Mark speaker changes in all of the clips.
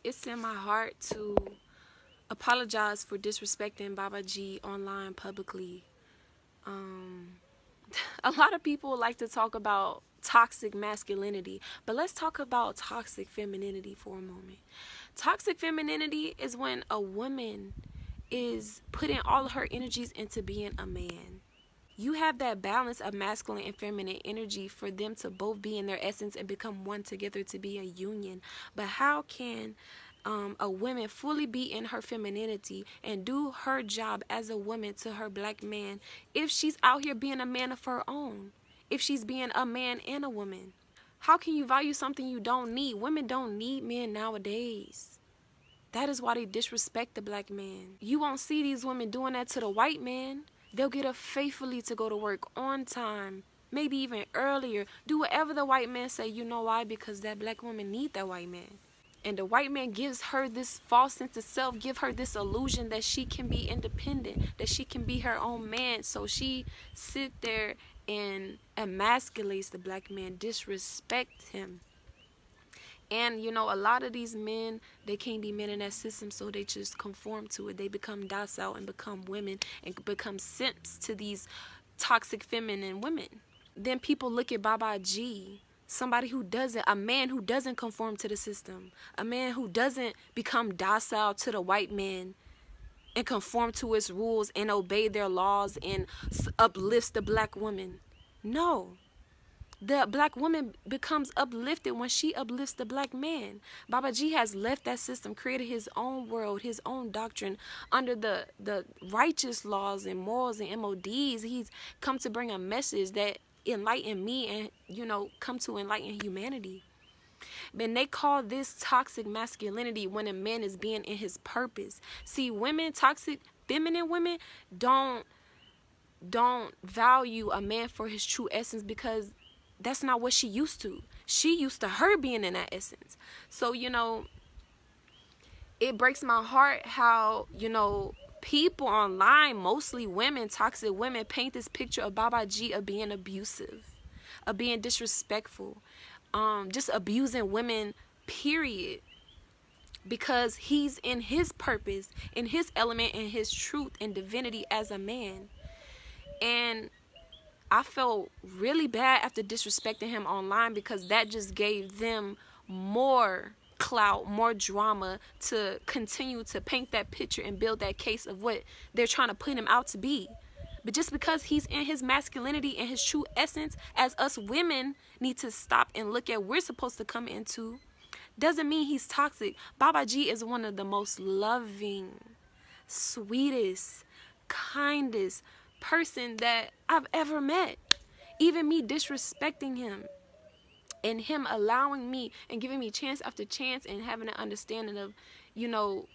Speaker 1: It's in my heart to apologize for disrespecting Baba G online publicly. Um, a lot of people like to talk about toxic masculinity, but let's talk about toxic femininity for a moment. Toxic femininity is when a woman is putting all of her energies into being a man. You have that balance of masculine and feminine energy for them to both be in their essence and become one together to be a union. But how can a woman fully be in her femininity and do her job as a woman to her black man if she's out here being a man of her own? If she's being a man and a woman? How can you value something you don't need? Women don't need men nowadays. That is why they disrespect the black man. You won't see these women doing that to the white man. They'll get up faithfully to go to work on time, maybe even earlier. Do whatever the white man say. You know why? Because that black woman need that white man. And the white man gives her this false sense of self, give her this illusion that she can be independent, that she can be her own man. So she sit there and emasculates the black man, disrespect him. And you know, a lot of these men, they can't be men in that system, so they just conform to it. They become docile and become women and become simps to these toxic feminine women. Then people look at Baba G, somebody who doesn't, a man who doesn't conform to the system, a man who doesn't become docile to the white man and conform to its rules and obey their laws and uplifts the black woman. No. The black woman becomes uplifted when she uplifts the black man. Baba G has left that system, created his own world, his own doctrine under the righteous laws and morals and MODs. He's come to bring a message that enlighten me and, you know, come to enlighten humanity. And they call this toxic masculinity when a man is being in his purpose. See, women, toxic feminine women, don't value a man for his true essence because that's not what she used to. She used to her being in that essence. So, you know, it breaks my heart how, you know, people online, mostly women, toxic women, paint this picture of Baba G of being abusive, of being disrespectful, just abusing women, period. Because he's in his purpose, in his element, in his truth and divinity as a man. And I felt really bad after disrespecting him online because that just gave them more clout, more drama to continue to paint that picture and build that case of what they're trying to put him out to be. But just because he's in his masculinity and his true essence, as us women need to stop and look at we're supposed to come into, doesn't mean he's toxic. Baba G is one of the most loving, sweetest, kindest person that I've ever met. Even me disrespecting him and him allowing me and giving me chance after chance and having an understanding of, you know,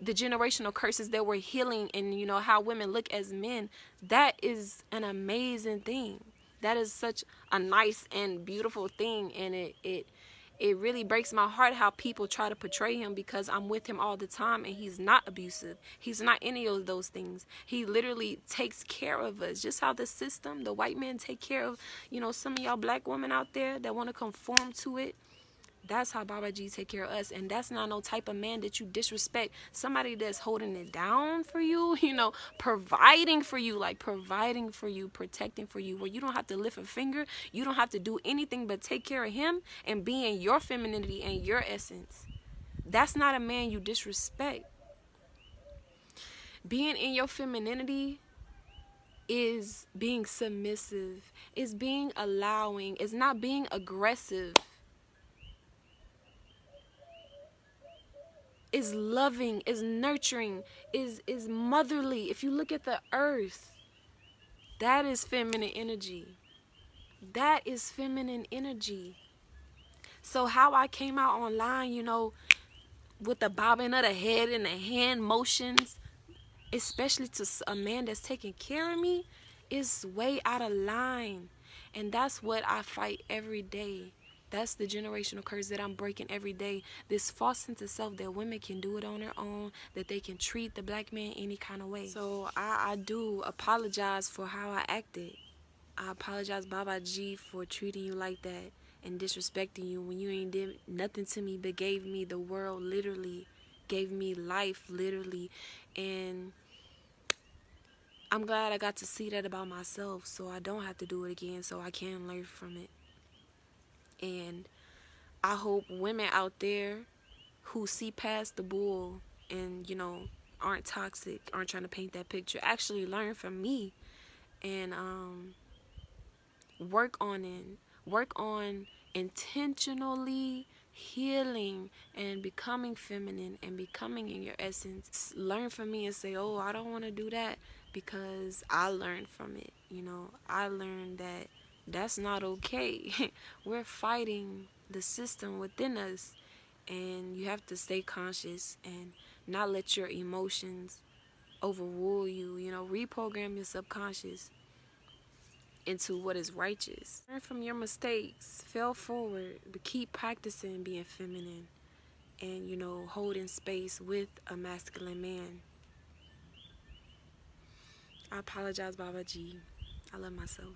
Speaker 1: the generational curses that we're healing and, you know, how women look as men, that is an amazing thing. That is such a nice and beautiful thing, and it really breaks my heart how people try to portray him because I'm with him all the time and he's not abusive. He's not any of those things. He literally takes care of us. Just how the system, the white men take care of, you know, some of y'all black women out there that want to conform to it. That's how Baba G take care of us. And that's not no type of man that you disrespect. Somebody that's holding it down for you, you know, providing for you, like providing for you, protecting for you, where you don't have to lift a finger. You don't have to do anything but take care of him and be in your femininity and your essence. That's not a man you disrespect. Being in your femininity is being submissive, is being allowing, is not being aggressive. Is loving, is nurturing, is motherly. If you look at the earth, that is feminine energy. That is feminine energy. So how I came out online, you know, with the bobbing of the head and the hand motions, especially to a man that's taking care of me, is way out of line. And that's what I fight every day. That's the generational curse that I'm breaking every day. This false sense of self that women can do it on their own, that they can treat the black man any kind of way. So I do apologize for how I acted. I apologize, Baba G, for treating you like that. and disrespecting you when you ain't did nothing to me but gave me the world, literally gave me life, literally. And I'm glad I got to see that about myself, so I don't have to do it again, so I can learn from it. And I hope women out there who see past the bull and, you know, aren't toxic, aren't trying to paint that picture, actually learn from me and work on it. Work on intentionally healing and becoming feminine and becoming in your essence. Learn from me and say, oh, I don't want to do that, because I learned from it. You know, I learned that that's not okay. We're fighting the system within us, and you have to stay conscious and not let your emotions overrule you. You know, reprogram your subconscious into what is righteous. Learn from your mistakes, fail forward, but keep practicing being feminine and, you know, holding space with a masculine man. I apologize, Baba G. I love myself.